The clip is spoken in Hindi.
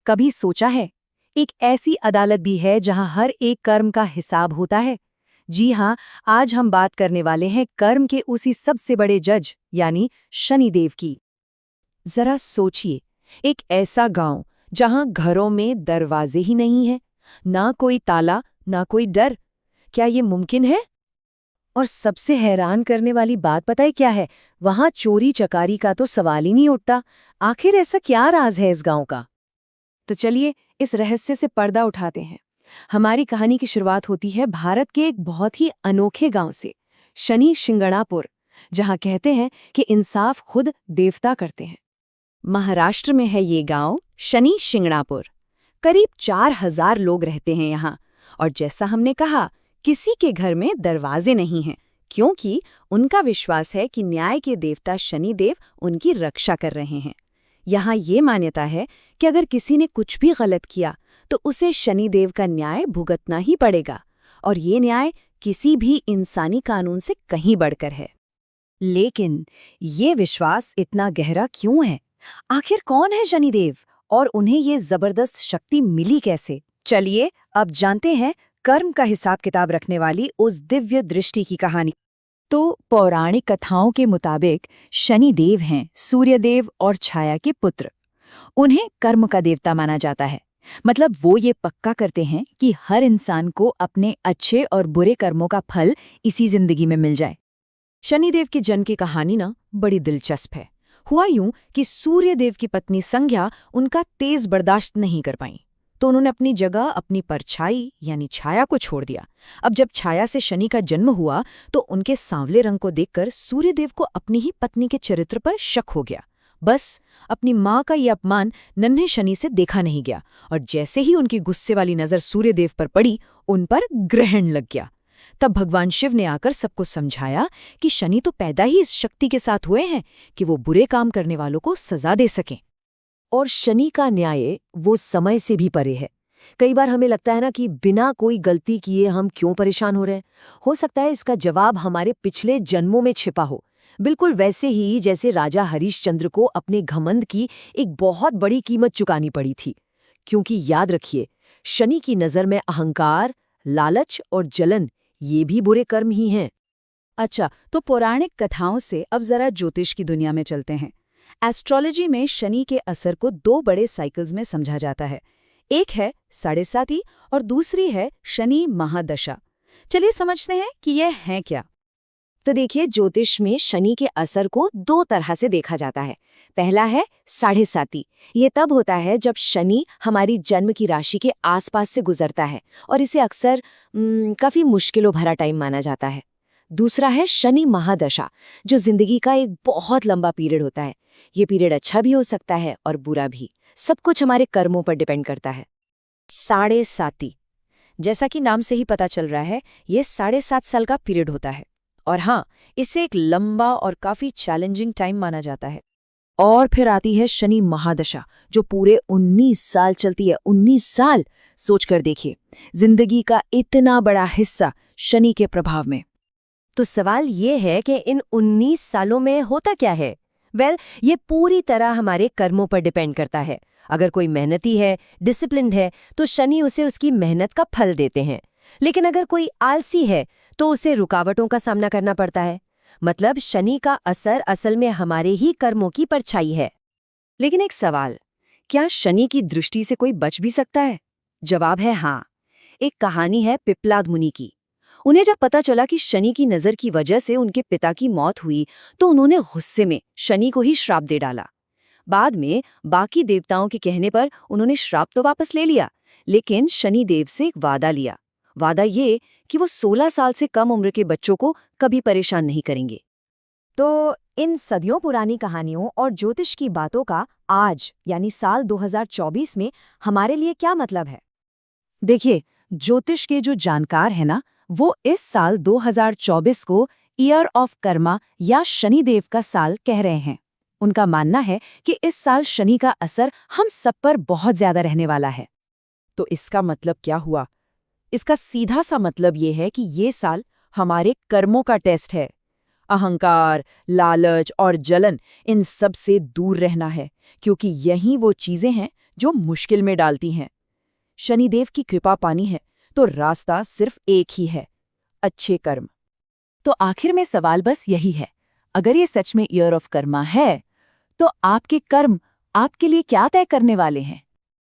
कभी सोचा है, एक ऐसी अदालत भी है जहां हर एक कर्म का हिसाब होता है। जी हाँ, आज हम बात करने वाले हैं कर्म के उसी सबसे बड़े जज यानी शनिदेव की। जरा सोचिए, एक ऐसा गांव जहां घरों में दरवाजे ही नहीं है, ना कोई ताला, ना कोई डर। क्या ये मुमकिन है? और सबसे हैरान करने वाली बात पता है क्या है? वहां चोरी चकारी का तो सवाल ही नहीं उठता। आखिर ऐसा क्या राज है इस गांव का? तो चलिए इस रहस्य से पर्दा उठाते हैं। हमारी कहानी की शुरुआत होती है भारत के एक बहुत ही अनोखे गांव से, शनि शिंगणापुर, जहां कहते हैं कि इंसाफ खुद देवता करते हैं। महाराष्ट्र में है ये गांव शनि शिंगणापुर। करीब 4000 लोग रहते हैं यहाँ। और जैसा हमने कहा, किसी के घर में दरवाजे नहीं हैं, क्योंकि उनका विश्वास है कि न्याय के देवता शनिदेव उनकी रक्षा कर रहे हैं। यहाँ ये मान्यता है कि अगर किसी ने कुछ भी गलत किया तो उसे शनिदेव का न्याय भुगतना ही पड़ेगा, और ये न्याय किसी भी इंसानी कानून से कहीं बढ़कर है। लेकिन ये विश्वास इतना गहरा क्यों है? आखिर कौन है शनिदेव और उन्हें ये जबरदस्त शक्ति मिली कैसे? चलिए अब जानते हैं कर्म का हिसाब किताब रखने वाली उस दिव्य दृष्टि की कहानी। तो पौराणिक कथाओं के मुताबिक शनिदेव हैं सूर्यदेव और छाया के पुत्र। उन्हें कर्म का देवता माना जाता है। मतलब वो ये पक्का करते हैं कि हर इंसान को अपने अच्छे और बुरे कर्मों का फल इसी जिंदगी में मिल जाए। शनिदेव के जन्म की कहानी ना बड़ी दिलचस्प है। हुआ यूं कि सूर्यदेव की पत्नी संज्ञा उनका तेज बर्दाश्त नहीं कर पाई, तो उन्होंने अपनी जगह अपनी परछाई यानी छाया को छोड़ दिया। अब जब छाया से शनि का जन्म हुआ तो उनके सांवले रंग को देखकर सूर्यदेव को अपनी ही पत्नी के चरित्र पर शक हो गया। बस अपनी माँ का ये अपमान नन्हे शनि से देखा नहीं गया, और जैसे ही उनकी गुस्से वाली नजर सूर्यदेव पर पड़ी, उन पर ग्रहण लग गया। तब भगवान शिव ने आकर सबको समझाया कि शनि तो पैदा ही इस शक्ति के साथ हुए हैं कि वो बुरे काम करने वालों को सजा दे सकें। और शनि का न्याय वो समय से भी परे है। कई बार हमें लगता है ना कि बिना कोई गलती किए हम क्यों परेशान हो रहे हैं। हो सकता है इसका जवाब हमारे पिछले जन्मों में छिपा हो, बिल्कुल वैसे ही जैसे राजा हरिश्चंद्र को अपने घमंड की एक बहुत बड़ी कीमत चुकानी पड़ी थी। क्योंकि याद रखिए, शनि की नज़र में अहंकार, लालच और जलन ये भी बुरे कर्म ही हैं। अच्छा, तो पौराणिक कथाओं से अब जरा ज्योतिष की दुनिया में चलते हैं। एस्ट्रोलॉजी में शनि के असर को 2 बड़े साइकिल्स में समझा जाता है। एक है 7.5 और दूसरी है शनि महादशा। चलिए समझते हैं कि यह है क्या। तो देखिए, ज्योतिष में शनि के असर को 2 तरह से देखा जाता है। पहला है 7.5। ये तब होता है जब शनि हमारी जन्म की राशि के आसपास से गुजरता है, और इसे अक्सर काफी मुश्किलों भरा टाइम माना जाता है। दूसरा है शनि महादशा, जो जिंदगी का एक बहुत लंबा पीरियड होता है। ये पीरियड अच्छा भी हो सकता है और बुरा भी, सब कुछ हमारे कर्मों पर डिपेंड करता है। 7.5, जैसा कि नाम से ही पता चल रहा है, ये 7.5 साल का पीरियड होता है। और हाँ, इसे एक लंबा और काफी चैलेंजिंग टाइम माना जाता है। और फिर आती है शनि महादशा, जो पूरे 19 साल चलती है। 19 साल! सोचकर देखिए, जिंदगी का इतना बड़ा हिस्सा शनि के प्रभाव में। तो सवाल ये है कि इन 19 सालों में होता क्या है? ये पूरी तरह हमारे कर्मों पर डिपेंड करता है। अगर कोई मेहनती है, डिसिप्लिन्ड है, तो शनि उसे उसकी मेहनत का फल देते हैं। लेकिन अगर कोई आलसी है तो उसे रुकावटों का सामना करना पड़ता है। मतलब शनि का असर असल में हमारे ही कर्मों की परछाई है। लेकिन एक सवाल, क्या शनि की दृष्टि से कोई बच भी सकता है? जवाब है हाँ। एक कहानी है पिप्लाद मुनि की। उन्हें जब पता चला कि शनि की नज़र की वजह से उनके पिता की मौत हुई, तो उन्होंने गुस्से में शनि को ही श्राप दे डाला। बाद में बाकी देवताओं के कहने पर उन्होंने श्राप तो वापस ले लिया, लेकिन शनि देव से एक वादा लिया। वादा ये कि वो 16 साल से कम उम्र के बच्चों को कभी परेशान नहीं करेंगे। तो इन सदियों पुरानी कहानियों और ज्योतिष की बातों का आज यानी साल 2024 में हमारे लिए क्या मतलब है? देखिए, ज्योतिष के जो जानकार हैं ना, वो इस साल 2024 को ईयर ऑफ कर्मा या शनिदेव का साल कह रहे हैं। उनका मानना है कि इस साल शनि का असर हम सब पर बहुत ज्यादा रहने वाला है। तो इसका मतलब क्या हुआ? इसका सीधा सा मतलब ये है कि ये साल हमारे कर्मों का टेस्ट है। अहंकार, लालच और जलन, इन सब से दूर रहना है, क्योंकि यही वो चीजें हैं जो मुश्किल में डालती हैं। शनिदेव की कृपा पानी है तो रास्ता सिर्फ एक ही है, अच्छे कर्म। तो आखिर में सवाल बस यही है, अगर ये सच में ईयर ऑफ कर्मा है, तो आपके कर्म आपके लिए क्या तय करने वाले हैं?